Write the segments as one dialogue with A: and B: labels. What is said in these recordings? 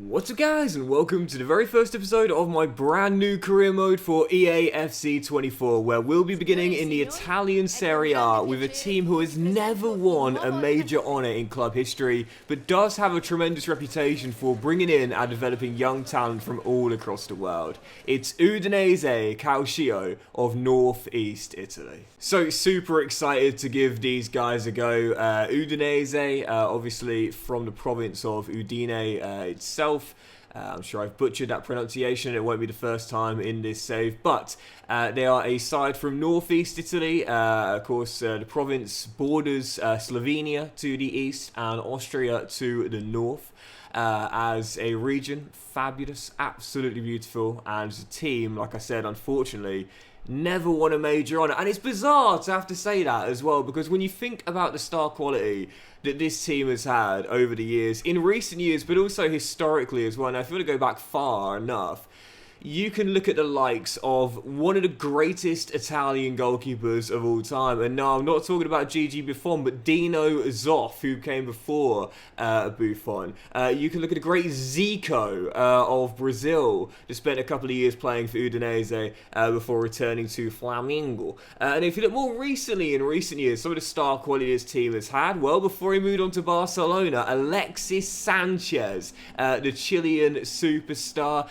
A: What's up guys, and welcome to the very first episode of my brand new career mode for EA FC 24, where we'll be beginning in the Italian Serie A with a team who has never won a major honour in club history, but does have a tremendous reputation for bringing in and developing young talent from all across the world. It's Udinese Calcio of Northeast Italy. So super excited to give these guys a go. Udinese, obviously from the province of Udine itself. I'm sure I've butchered that pronunciation. It won't be the first time in this save, but they are a side from northeast Italy. Of course, the province borders Slovenia to the east and Austria to the north. As a region, fabulous, absolutely beautiful, and as a team, like I said, unfortunately, never won a major honour. And it's bizarre to have to say that as well, because when you think about the star quality that this team has had over the years, in recent years, but also historically as well, and if you want to go back far enough, you can look at the likes of one of the greatest Italian goalkeepers of all time. And no, I'm not talking about Gigi Buffon, but Dino Zoff, who came before Buffon. You can look at the great Zico of Brazil, who spent a couple of years playing for Udinese before returning to Flamengo. And if you look more recently, in recent years, some of the star quality this team has had, well, before he moved on to Barcelona, Alexis Sanchez, the Chilean superstar.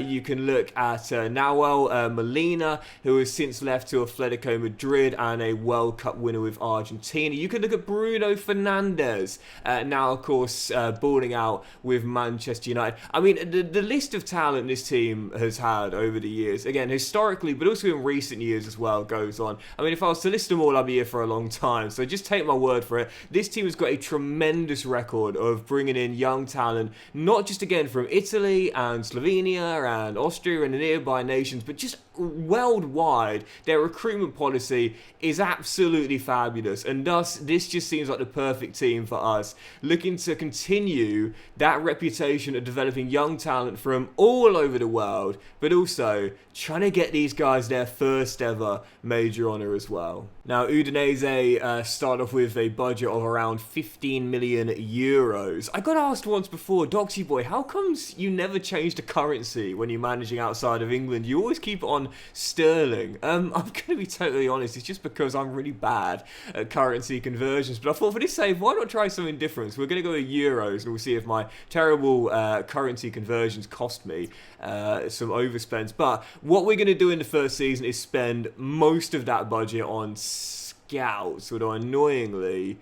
A: You can look at Nahuel Molina, who has since left to Atletico Madrid and a World Cup winner with Argentina. You can look at Bruno Fernandes, now of course balling out with Manchester United. I mean, the list of talent this team has had over the years, again, historically, but also in recent years as well, goes on. I mean, if I was to list them all, I'd be here for a long time, so just take my word for it. This team has got a tremendous record of bringing in young talent, not just, again, from Italy and Slovenia and Austria and the nearby nations, but just worldwide. Their recruitment policy is absolutely fabulous, and thus this just seems like the perfect team for us, looking to continue that reputation of developing young talent from all over the world, but also trying to get these guys their first ever major honour as well. Now, Udinese start off with a budget of around 15 million euros. I got asked once before, Doxy boy, how comes you never change the currency when you're managing outside of England? You always keep it on sterling. I'm going to be totally honest, it's just because I'm really bad at currency conversions. But I thought, for this save, why not try something different? So we're going to go to euros, and we'll see if my terrible currency conversions cost me some overspends. But what we're going to do in the first season is spend most of that budget on scouts, although annoyingly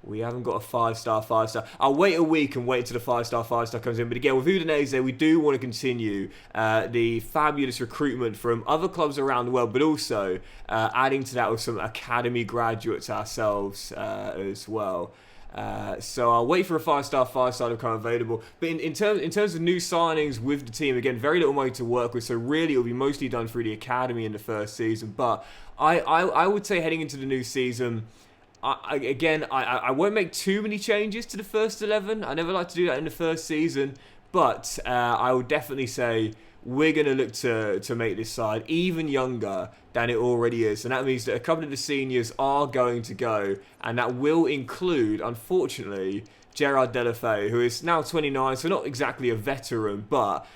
A: we haven't got a 5-star. I'll wait a week and wait until the 5-star comes in. But again, with Udinese, we do want to continue the fabulous recruitment from other clubs around the world, but also adding to that with some academy graduates ourselves as well. So I'll wait for a 5-star to become available. But in terms of new signings with the team, again, very little money to work with, so really it'll be mostly done through the academy in the first season. But I would say heading into the new season, I won't make too many changes to the first 11. I never like to do that in the first season, but I would definitely say we're going to look to make this side even younger than it already is. And that means that a couple of the seniors are going to go, and that will include, unfortunately, Gerard Delafeu, who is now 29, so not exactly a veteran, but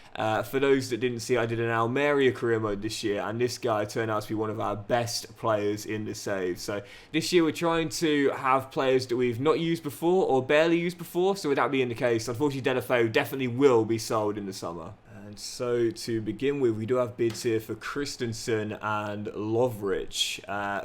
A: for those that didn't see, I did an Almeria career mode this year, and this guy turned out to be one of our best players in the save. So this year we're trying to have players that we've not used before or barely used before, so with that being the case, unfortunately Delafeu definitely will be sold in the summer. And so to begin with, we do have bids here for Christensen and Lovric.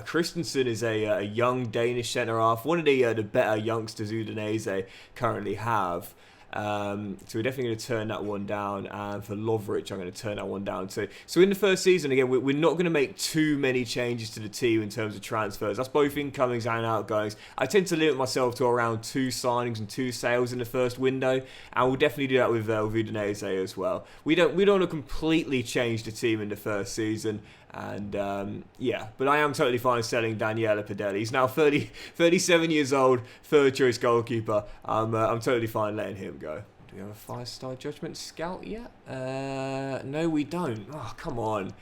A: Christensen is a young Danish centre-half, one of the better youngsters Udinese currently have. So we're definitely going to turn that one down, and for Lovric I'm going to turn that one down too. So in the first season, again, we're not going to make too many changes to the team in terms of transfers. That's both incomings and outgoings. I tend to limit myself to around 2 signings and 2 sales in the first window, and we'll definitely do that with Udinese as well. We don't want to completely change the team in the first season. And yeah, but I am totally fine selling Daniele Padelli. He's now 37 years old, third choice goalkeeper. I'm totally fine letting him go. Do we have a 5-star judgment scout yet? No, we don't. Oh, come on.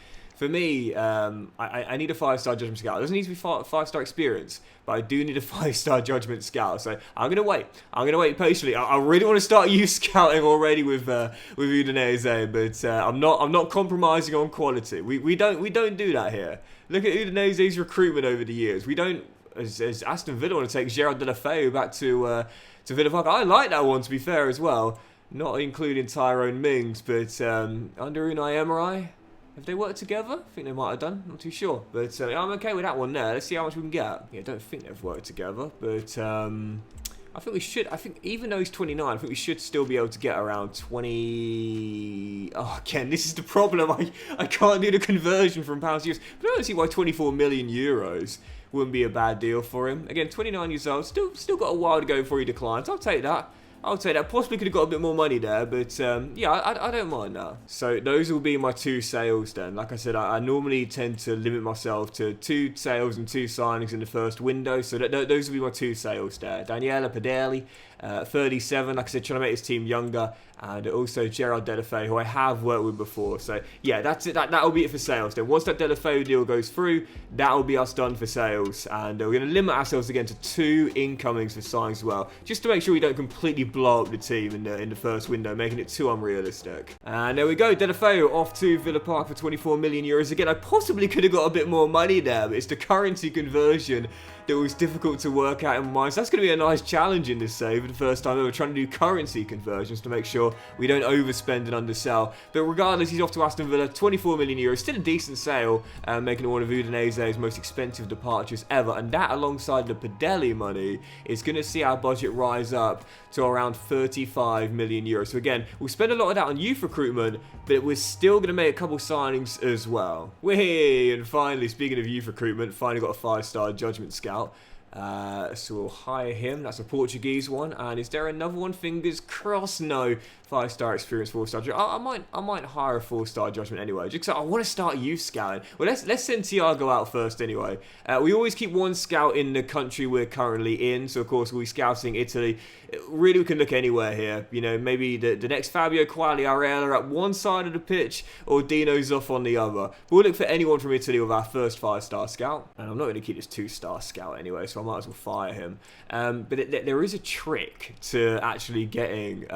A: For me, I need a 5-star judgment scout. It doesn't need to be 5-star experience, but I do need a 5-star judgment scout. So I'm gonna wait. I'm gonna wait patiently. I really want to start youth scouting already with Udinese, but I'm not compromising on quality. We don't do that here. Look at Udinese's recruitment over the years. We don't, as Aston Villa want to take Gerard Deulofeu back to Villa Park. I like that one, to be fair, as well. Not including Tyrone Mings, but under Unai Emery. Have they worked together? I think they might have done. Not too sure. But I'm okay with that one there. Let's see how much we can get. Yeah, I don't think they've worked together. But I think we should. I think even though he's 29, I think we should still be able to get around 20... Oh, again, this is the problem. I can't do the conversion from pounds to euros. But I don't see why 24 million euros wouldn't be a bad deal for him. Again, 29 years old. Still got a while to go before he declines. I'll take that. I'll take that. Possibly could have got a bit more money there, but yeah, I don't mind that. So those will be my 2 sales then. Like I said, I normally tend to limit myself to 2 sales and 2 signings in the first window. So those will be my 2 sales there. Daniele Padelli, 37, like I said, trying to make his team younger. And also Gerard Deulofeu, who I have worked with before. So yeah, that's it. That'll be it for sales. Then once that Deulofeu deal goes through, that'll be us done for sales. And we're going to limit ourselves again to 2 incomings for signings as well, just to make sure we don't completely blow up the team in the first window, making it too unrealistic. And there we go, Deulofeu off to Villa Park for 24 million euros. Again, I possibly could have got a bit more money there, but it's the currency conversion that was difficult to work out in my mind. So that's going to be a nice challenge in this save for the first time ever, trying to do currency conversions to make sure we don't overspend and undersell. But regardless, he's off to Aston Villa, 24 million euros, still a decent sale, making it one of Udinese's most expensive departures ever. And that, alongside the Padelli money, is going to see our budget rise up to around 35 million euros. So again, we'll spend a lot of that on youth recruitment, but we're still going to make a couple signings as well. And finally, speaking of youth recruitment, finally got a 5-star judgment scout. So we'll hire him. That's a Portuguese one. And is there another one? Fingers crossed. No. 5-star experience, 4-star judgment. I might hire a 4-star judgment anyway, just because I want to start youth scouting. Well, let's send Thiago out first anyway. We always keep 1 scout in the country we're currently in. So of course we'll be scouting Italy. Really, we can look anywhere here. You know, maybe the next Fabio Quagliarella at one side of the pitch, or Dino's off on the other. But we'll look for anyone from Italy with our first 5-star scout. And I'm not going to keep this 2-star scout anyway, so I might as well fire him. But there is a trick to actually getting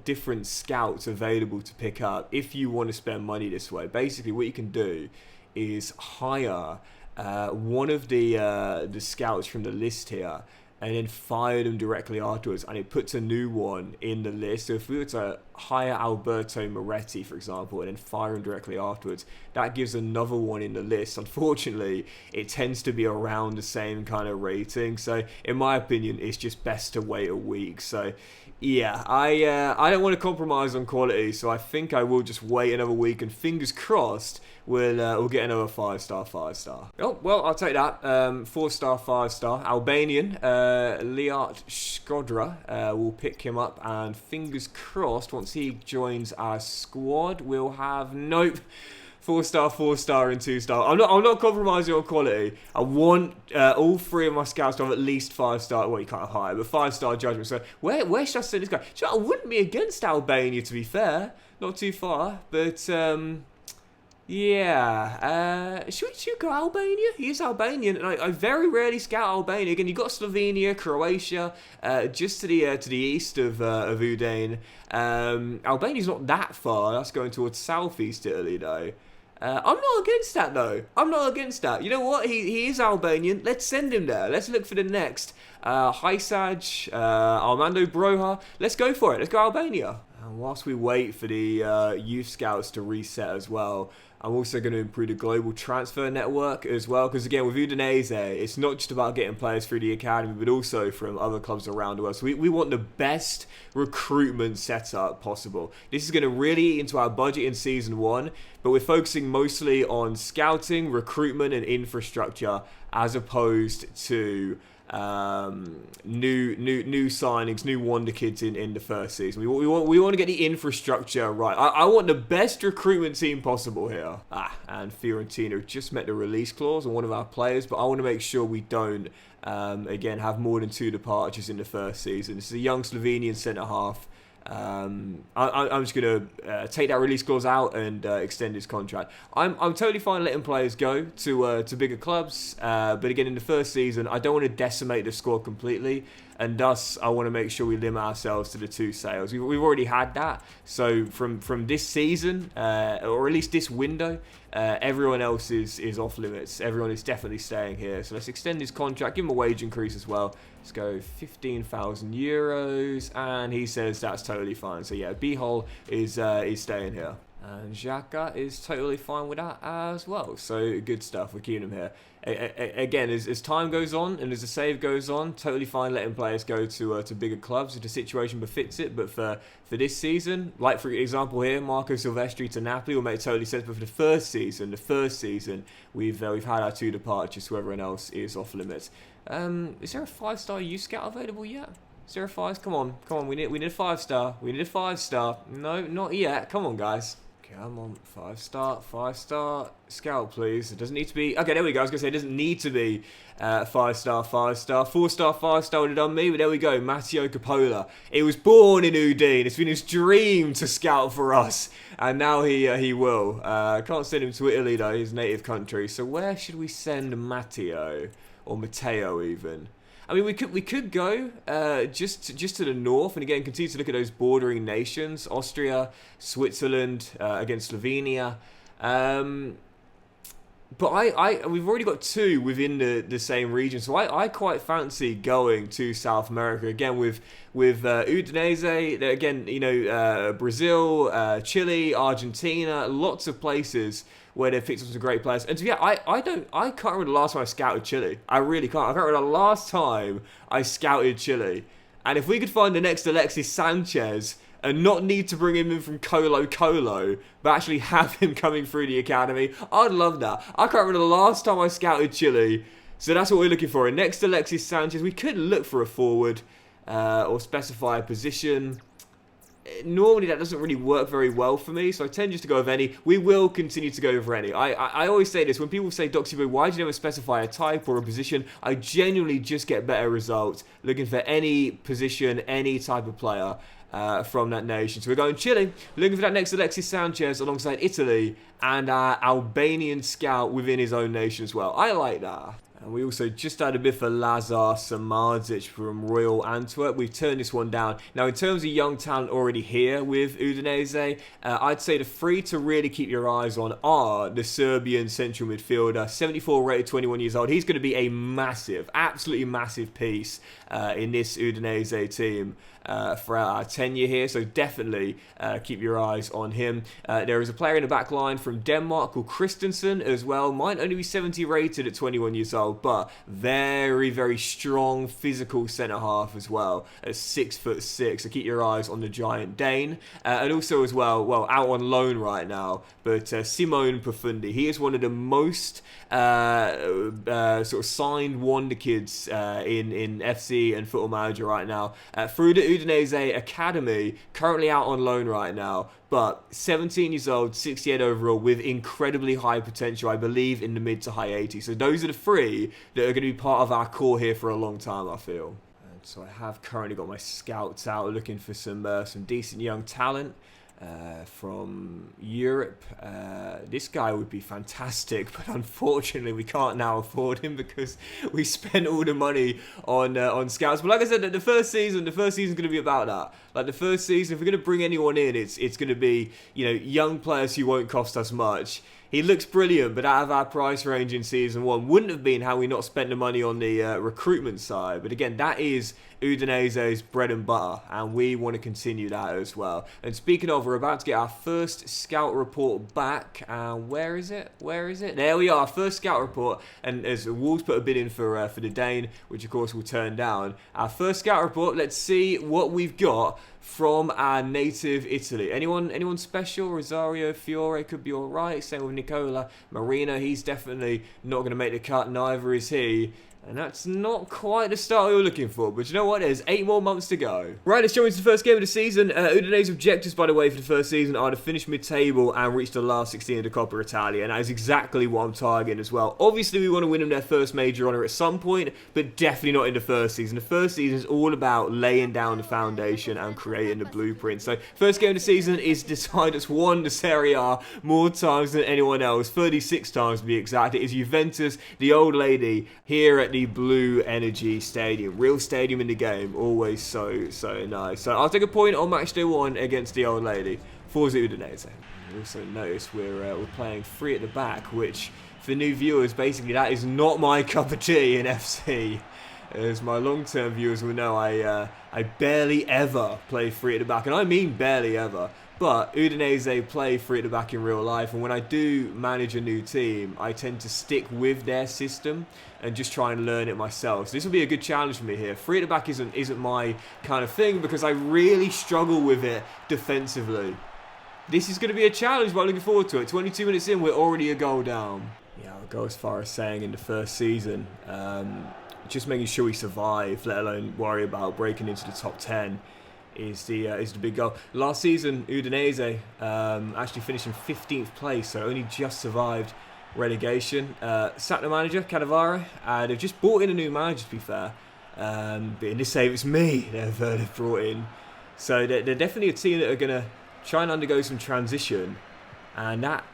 A: different scouts available to pick up if you want to spend money this way. Basically, what you can do is hire one of the scouts from the list here, and then fire them directly afterwards, and it puts a new one in the list. So if we were to hire Alberto Moretti, for example, and then fire him directly afterwards, that gives another one in the list. Unfortunately, it tends to be around the same kind of rating. So in my opinion, it's just best to wait a week. So yeah, I don't want to compromise on quality, so I think I will just wait another week, and fingers crossed we'll get another 5-star. Oh, well, I'll take that. 4-star, 5-star. Albanian, Liat Shkodra, we'll pick him up, and fingers crossed once he joins our squad, we'll have... Nope. 4-star, 4-star, and 2-star. I'm not compromising on quality. I want all 3 of my scouts to have at least 5-star. Well, you can't have higher, but 5-star judgment. So where should I send this guy? I wouldn't be against Albania, to be fair. Not too far, but yeah. Should we go Albania? He is Albanian, and I very rarely scout Albania. Again, you've got Slovenia, Croatia, just to the east of Udine. Albania's not that far. That's going towards southeast Italy, though. I'm not against that, though. I'm not against that. You know what? He is Albanian. Let's send him there. Let's look for the next. Haisaj, Armando Broja. Let's go for it. Let's go Albania. And whilst we wait for the youth scouts to reset as well, I'm also going to improve the global transfer network as well, because again, with Udinese, it's not just about getting players through the academy, but also from other clubs around the world. So we want the best recruitment setup possible. This is going to really eat into our budget in Season 1, but we're focusing mostly on scouting, recruitment, and infrastructure, as opposed to new signings, new wonder kids in the first season. We want to get the infrastructure right. I want the best recruitment team possible here. And Fiorentina just met the release clause on one of our players, but I want to make sure we don't again have more than 2 departures in the first season. This is a young Slovenian centre half. I'm just going to take that release clause out and extend his contract. I'm totally fine letting players go to bigger clubs, but again, in the first season, I don't want to decimate the squad completely, and thus I want to make sure we limit ourselves to the 2 sales. We've already had that, so from this season, or at least this window, everyone else is off limits. Everyone is definitely staying here, so let's extend his contract, give him a wage increase as well. Let's go 15,000 euros, and he says that's totally fine. So yeah, B-Hole is staying here. And Xhaka is totally fine with that as well. So good stuff, we're keeping him here. Again, as time goes on and as the save goes on, totally fine letting players go to bigger clubs if the situation befits it. But for this season, like for example here, Marco Silvestri to Napoli will make totally sense. But for the first season, we've had our 2 departures, so everyone else is off limits. Is there a 5-star youth scout available yet? Is there a 5? Come on, we need a 5-star. We need a 5-star. No, not yet. Come on, guys. Come on, 5-star scout, please. It doesn't need to be. Okay, there we go. I was gonna say it doesn't need to be 5-star, 4-star, 5-star would have done me, but there we go. Matteo Coppola. He was born in Udine. It's been his dream to scout for us, and now he will. Can't send him to Italy though, his native country. So where should we send Matteo or Matteo even? I mean, we could go just to the north, and again continue to look at those bordering nations: Austria, Switzerland, against Slovenia. But we've already got 2 within the same region, so I quite fancy going to South America again with Udinese. Again, you know, Brazil, Chile, Argentina, lots of places where they've picked up some great players. And to be honest, I can't remember the last time I scouted Chile. I really can't. I can't remember the last time I scouted Chile. And if we could find the next Alexis Sanchez and not need to bring him in from Colo Colo, but actually have him coming through the academy, I'd love that. I can't remember the last time I scouted Chile. So that's what we're looking for. And next Alexis Sanchez, we could look for a forward or specify a position. Normally that doesn't really work very well for me, so I tend just to go with any. We will continue to go over any. I always say this, when people say, Doxy, why do you never specify a type or a position? I genuinely just get better results looking for any position, any type of player from that nation. So we're going Chile, looking for that next Alexis Sanchez alongside Italy and our Albanian scout within his own nation as well. I like that. And we also just had a bid for Lazar Samardzic from Royal Antwerp. We've turned this one down. Now, in terms of young talent already here with Udinese, I'd say the 3 to really keep your eyes on are the Serbian central midfielder, 74 rated, 21 years old. He's going to be a massive, absolutely massive piece in this Udinese team throughout our tenure here, so definitely keep your eyes on him. There is a player in the back line from Denmark called Christensen as well. Might only be 70 rated at 21 years old, but very, very strong physical centre-half as well at 6'6", so keep your eyes on the giant Dane. And also as well, out on loan right now, but Simone Profundi. He is one of the most sort of signed wonder kids in FC and Football Manager right now. Through the Udinese Academy, currently out on loan right now, but 17 years old, 68 overall, with incredibly high potential, I believe in the mid to high 80s. So those are the 3 that are going to be part of our core here for a long time, I feel. And so I have currently got my scouts out looking for some decent young talent. From Europe. This guy would be fantastic, but unfortunately we can't now afford him because we spent all the money on scouts. But like I said, the first season is going to be about that. Like the first season, if we're going to bring anyone in, it's going to be, you know, young players who won't cost us much. He looks brilliant, but out of our price range in Season 1, wouldn't have been how we not spent the money on the recruitment side. But again, that is Udinese's bread and butter, and we want to continue that as well. And speaking of, we're about to get our first scout report back. Where is it? There we are, first scout report. And as Wolves put a bid in for the Dane, which of course we'll turn down. Our first scout report, let's see what we've got from our native Italy. Anyone special? Rosario Fiore could be alright. Same with Nicola Marina. He's definitely not going to make the cut. Neither is he. And that's not quite the start we were looking for, but you know what? There's 8 more months to go. Right, let's jump into the first game of the season. Udinese's objectives, by the way, for the first season are to finish mid-table and reach the last 16 of the Coppa Italia, and that is exactly what I'm targeting as well. Obviously, we want to win them their first major honour at some point, but definitely not in the first season. The first season is all about laying down the foundation and creating the blueprint. So, first game of the season is the side that's won the Serie A more times than anyone else, 36 times to be exact. It is Juventus, the old lady, here at the Blue Energy Stadium. Real stadium in the game. Always so nice. So I'll take a point on match day 1 against the old lady. Forza Udinese. You also notice we're playing 3 at the back, which for new viewers, basically that is not my cup of tea in FC. As my long-term viewers will know, I barely ever play 3 at the back, and I mean barely ever. But Udinese play 3 at the back in real life, and when I do manage a new team, I tend to stick with their system and just try and learn it myself. So this will be a good challenge for me here. 3 at the back isn't my kind of thing because I really struggle with it defensively. This is going to be a challenge, but I'm looking forward to it. 22 minutes in, we're already a goal down. Yeah, I'll go as far as saying in the first season, just making sure we survive, let alone worry about breaking into the top 10. Is the big goal. Last season, Udinese actually finished in 15th place, so only just survived relegation. Sacked the manager, Cannavaro, they've just brought in a new manager, to be fair. But in this save, it's me they've brought in. So they're definitely a team that are going to try and undergo some transition, and that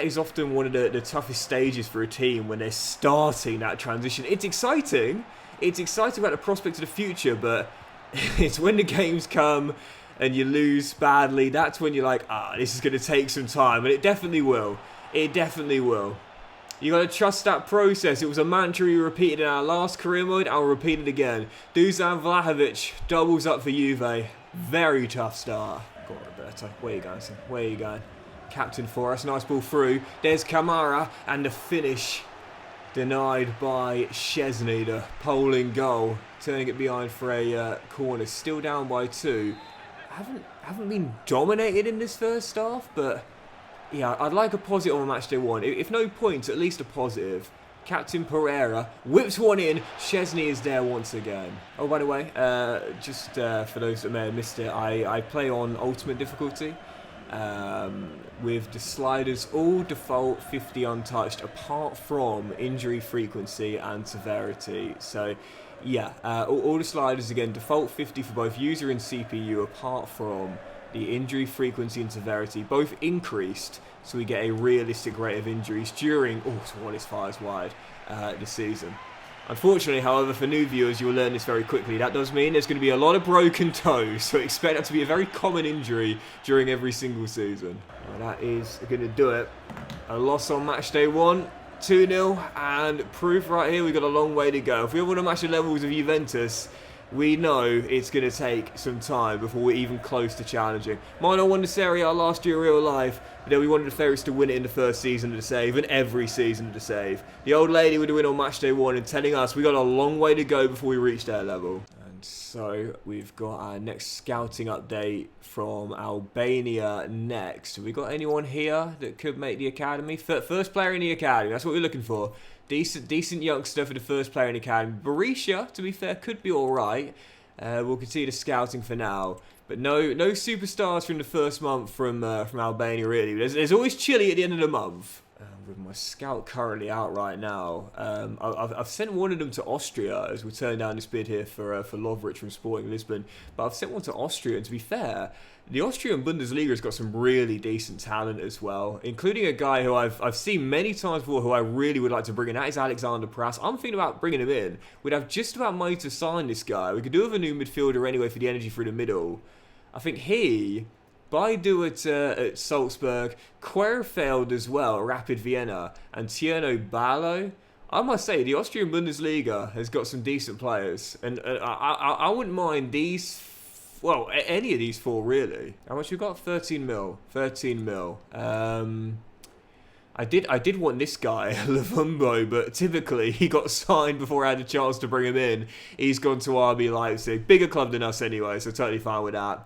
A: is often one of the toughest stages for a team when they're starting that transition. It's exciting. It's exciting about the prospect of the future, but it's when the games come and you lose badly, that's when you're like, this is going to take some time. And it definitely will. It definitely will. You got to trust that process. It was a mantra we repeated in our last career mode. I'll repeat it again. Dusan Vlahovic doubles up for Juve. Very tough start. Go on, Roberto. Where you going, son? Where you going? Captain for us. Nice ball through. There's Kamara. And the finish denied by Szczesny, the polling goal, turning it behind for a corner. Still down by 2. Haven't been dominated in this first half, but yeah, I'd like a positive on match day 1. If no points, at least a positive. Captain Pereira whips one in. Szczesny is there once again. Oh, by the way, just for those that may have missed it, I play on ultimate difficulty. With the sliders all default 50 untouched apart from injury frequency and severity. So yeah, all the sliders again default 50 for both user and CPU apart from the injury frequency and severity, both increased, so we get a realistic rate of injuries during what is fires wide this season. Unfortunately, however, for new viewers, you will learn this very quickly. That does mean there's going to be a lot of broken toes, so expect that to be a very common injury during every single season. Well, that is going to do it. A loss on match day 1, 2-0, and proof right here we've got a long way to go. If we ever want to match the levels of Juventus, we know it's going to take some time before we're even close to challenging. Mino won the Serie A last year in real life, but then we wanted the Ferries to win it in the first season of the save and every season of the save. The old lady would win on match day 1 and telling us we got a long way to go before we reach their level. And so we've got our next scouting update from Albania next. Have we got anyone here that could make the academy? First player in the academy, that's what we're looking for. Decent youngster for the first player in the academy. Berisha, to be fair, could be alright. We'll continue the scouting for now. But no superstars from the first month from Albania, really. There's always Chile at the end of the month. With my scout currently out right now, I've sent one of them to Austria as we turn down this bid here for Lovric from Sporting Lisbon. But I've sent one to Austria, and to be fair, the Austrian Bundesliga has got some really decent talent as well, including a guy who I've seen many times before who I really would like to bring in. That is Alexander Prass. I'm thinking about bringing him in. We'd have just about money to sign this guy. We could do with a new midfielder anyway for the energy through the middle. I think Baidu at Salzburg, Querfeld as well, Rapid Vienna, and Tierno Ballo. I must say, the Austrian Bundesliga has got some decent players, and I wouldn't mind these. Well, any of these 4 really. How much you got? 13 mil. 13 mil. I did want this guy, Lavumbo, but typically he got signed before I had a chance to bring him in. He's gone to RB Leipzig, bigger club than us anyway, so totally fine with that.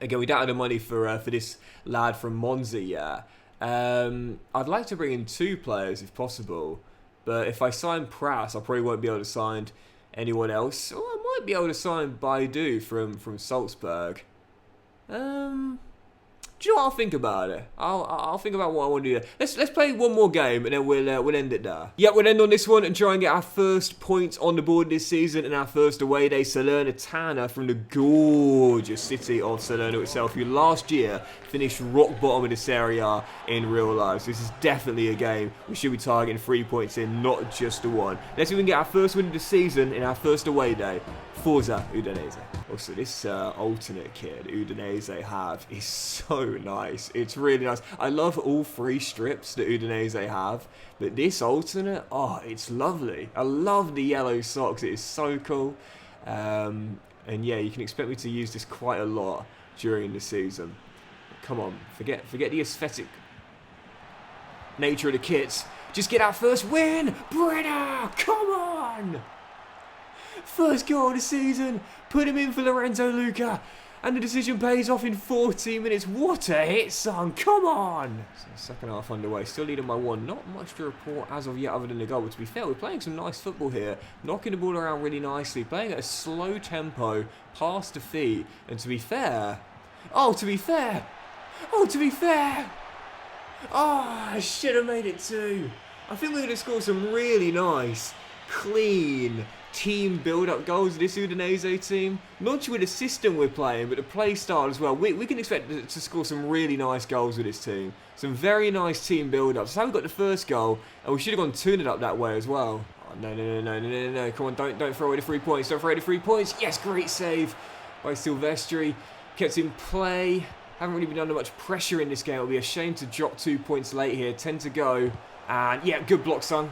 A: Again, we don't have the money for this lad from Monza yet. I'd like to bring in 2 players if possible. But if I sign Prass, I probably won't be able to sign anyone else. Or I might be able to sign Baidu from Salzburg. Do you know what? I'll think about it. I'll think about what I want to do there. Let's play one more game and then we'll end it there. Yeah, we'll end on this one and try and get our first points on the board this season and our first away day. Salernitana from the gorgeous city of Salerno itself, who last year finished rock bottom of the Serie A in real life. So this is definitely a game we should be targeting 3 points in, not just the one. Let's see if we can get our first win of the season in our first away day. Forza Udinese. Also, this alternate kit Udinese have is so nice. It's really nice. I love all 3 strips that Udinese have, but this alternate, oh, it's lovely. I love the yellow socks. It is so cool. And yeah, you can expect me to use this quite a lot during the season. Come on, forget the aesthetic nature of the kits. Just get our first win, Brenner! Come on! First goal of the season, put him in for Lorenzo Luca, and the decision pays off in 14 minutes. What a hit, son, come on! So second half underway, still leading by 1. Not much to report as of yet other than the goal, but to be fair, we're playing some nice football here, knocking the ball around really nicely, playing at a slow tempo, past the feet, and to be fair, oh, I should have made it 2. I think we're going to score some really nice, clean, team build-up goals. This Udinese team, not sure with the system we're playing, but the play style as well. We can expect to score some really nice goals with this team. Some very nice team build-ups. So we got the first goal, and we should have gone 2-0 up that way as well. Oh, no. Come on, don't throw away the 3 points. Don't throw away the 3 points. Yes, great save by Silvestri. Kept in play. Haven't really been under much pressure in this game. It'll be a shame to drop 2 points late here. 10 to go. And yeah, good block, son.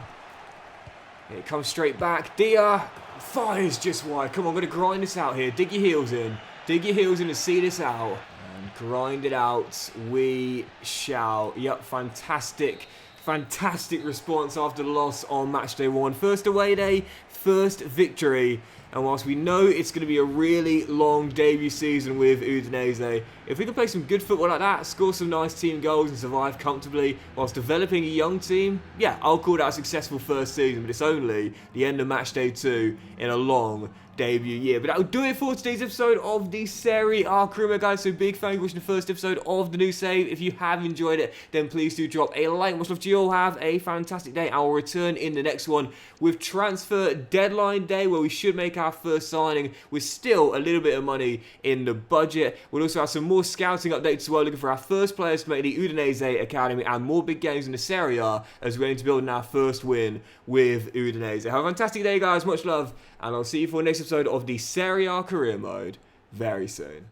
A: It comes straight back. Dia fires just wide. Come on, we're going to grind this out here. Dig your heels in. Dig your heels in and see this out. And grind it out. We shall. Yep, fantastic. Fantastic response after the loss on match day 1. First away day, first victory. And whilst we know it's going to be a really long debut season with Udinese, if we can play some good football like that, score some nice team goals and survive comfortably whilst developing a young team, yeah, I'll call that a successful first season, but it's only the end of match day 2 in a long debut year. But that'll do it for today's episode of the Serie A Career Mode, guys. So big thank you for watching the first episode of the new save. If you have enjoyed it, then please do drop a like. Much love to you all. Have a fantastic day. I will return in the next one with transfer deadline day, where we should make our first signing with still a little bit of money in the budget. We'll also have some more scouting updates as well, looking for our first players to make the Udinese Academy and more big games in the Serie A as we're going to build our first win with Udinese. Have a fantastic day, guys. Much love, and I'll see you for the next episode of the Serie A Career Mode very soon.